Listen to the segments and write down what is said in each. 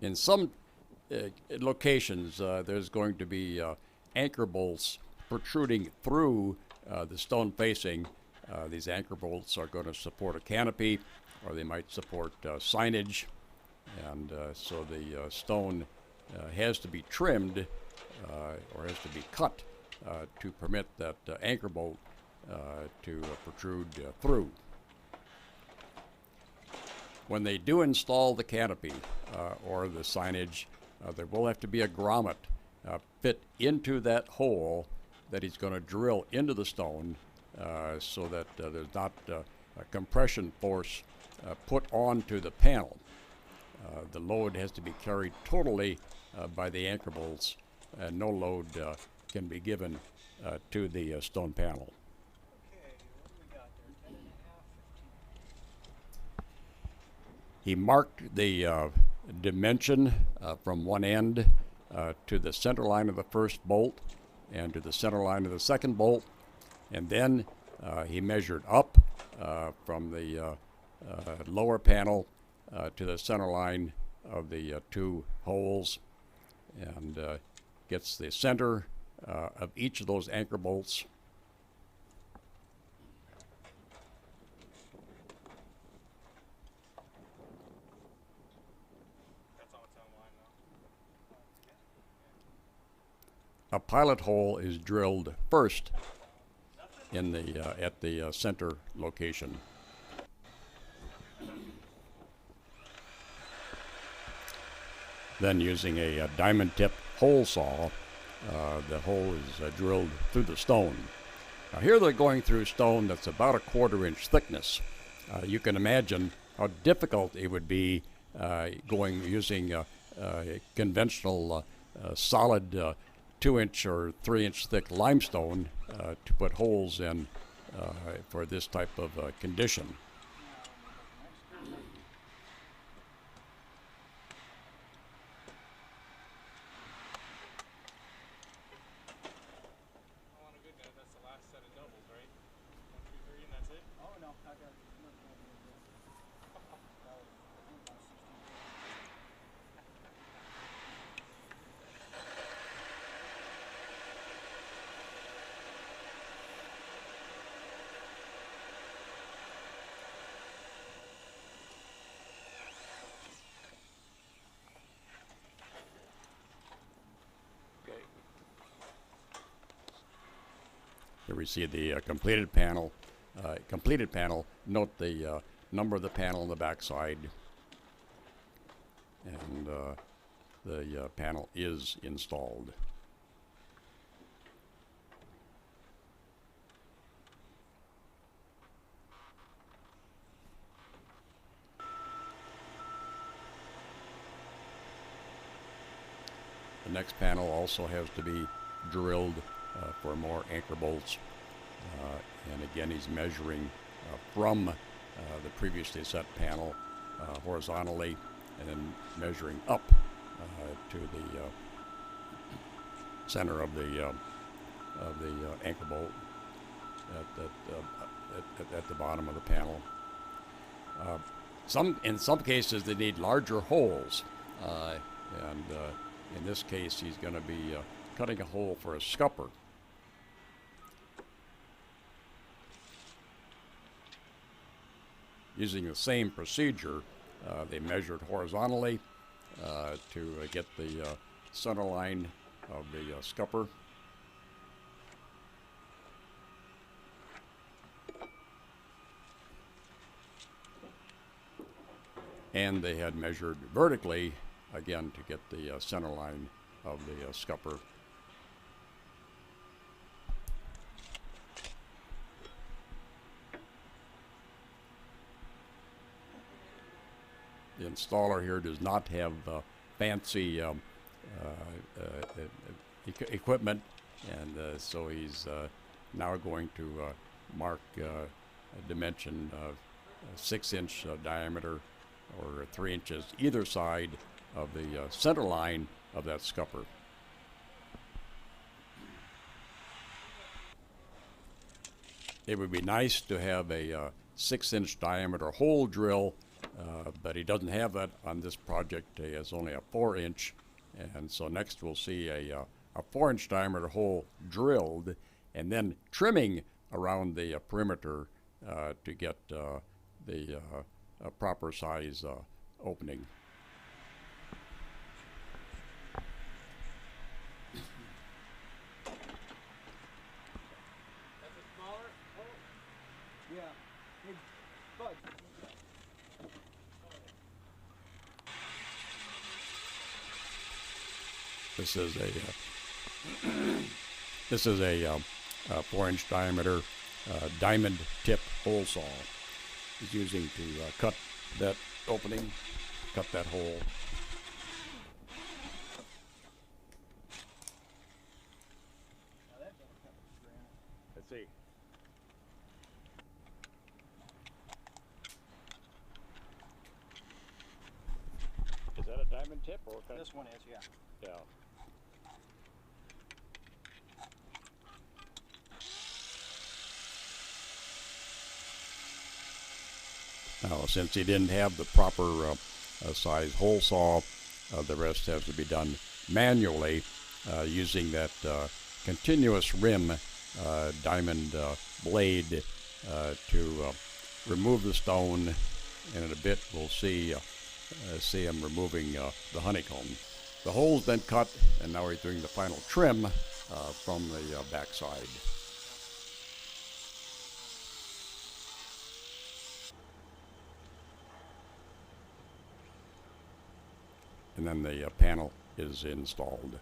In some locations, there's going to be anchor bolts protruding through the stone facing. These anchor bolts are going to support a canopy, or they might support signage, and so the stone has to be trimmed or has to be cut to permit that anchor bolt to protrude through. When they do install the canopy or the signage, there will have to be a grommet fit into that hole that he's going to drill into the stone so that there's not a compression force put onto the panel. The load has to be carried totally by the anchor bolts, and no load can be given to the stone panel. He marked the dimension from one end to the center line of the first bolt and to the center line of the second bolt, and then he measured up from the lower panel to the center line of the two holes, and gets the center of each of those anchor bolts. A pilot hole is drilled first in the at the center location. Then, using a diamond tip hole saw, the hole is drilled through the stone. Now, here they're going through stone that's about a 1/4 inch thickness. You can imagine how difficult it would be using conventional solid 2-inch or 3-inch thick limestone to put holes in for this type of condition. Here we see the completed panel. Note the number of the panel on the back side, and the panel is installed. The next panel also has to be drilled for more anchor bolts, and again he's measuring from the previously set panel horizontally, and then measuring up to the center of the anchor bolt at the bottom of the panel. In some cases they need larger holes, and in this case he's going to be cutting a hole for a scupper. Using the same procedure, they measured horizontally to get the center line of the scupper. And they had measured vertically, again, to get the center line of the scupper. The installer here does not have fancy equipment, and so he's now going to mark a dimension of 6-inch diameter, or 3 inches either side of the center line of that scupper. It would be nice to have a 6-inch diameter hole drill but he doesn't have that on this project. He has only a 4-inch, and so next we'll see a 4-inch diameter hole drilled, and then trimming around the perimeter to get the proper size opening. That's a smaller hole? Yeah. Hey, Bud. This is a 4-inch diameter diamond tip hole saw. He's using to cut that opening, cut that hole. Let's see. Is that a diamond tip or what kind? This one is, yeah. Yeah. Now, since he didn't have the proper size hole saw, the rest has to be done manually using that continuous rim diamond blade to remove the stone, and in a bit we'll see him removing the honeycomb. The hole's been cut, and now he's doing the final trim from the backside. And then the panel is installed.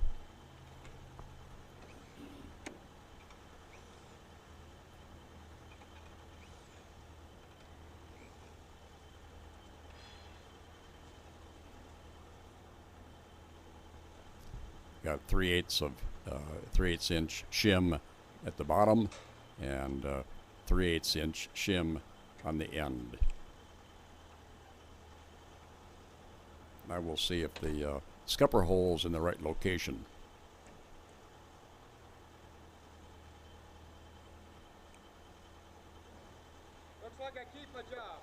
Got 3/8 inch shim at the bottom and 3/8 inch shim on the end. I will see if the scupper hole's in the right location. Looks like I keep my job.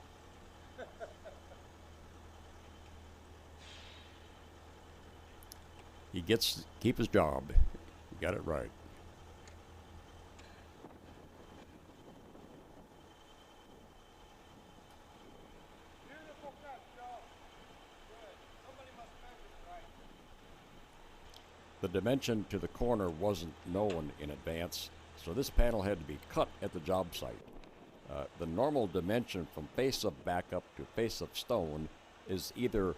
He gets to keep his job. You got it right. Beautiful cut, Joe. Good. Somebody must measure it right. The dimension to the corner wasn't known in advance, so this panel had to be cut at the job site. The normal dimension from face of backup to face of stone is either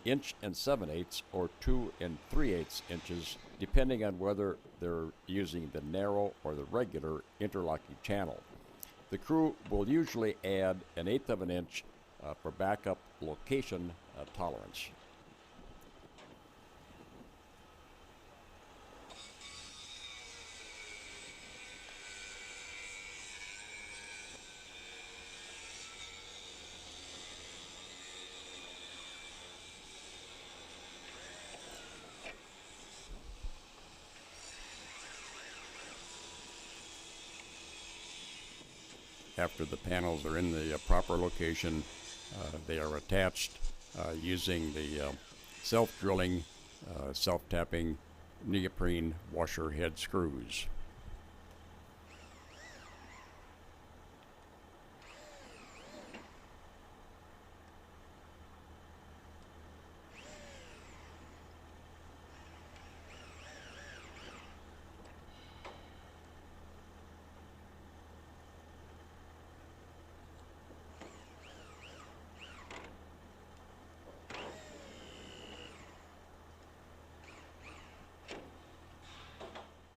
1 7/8 inches or 2 3/8 inches, depending on whether they're using the narrow or the regular interlocking channel. The crew will usually add 1/8 of an inch for backup location tolerance. After the panels are in the proper location, they are attached using the self-drilling, self-tapping neoprene washer head screws.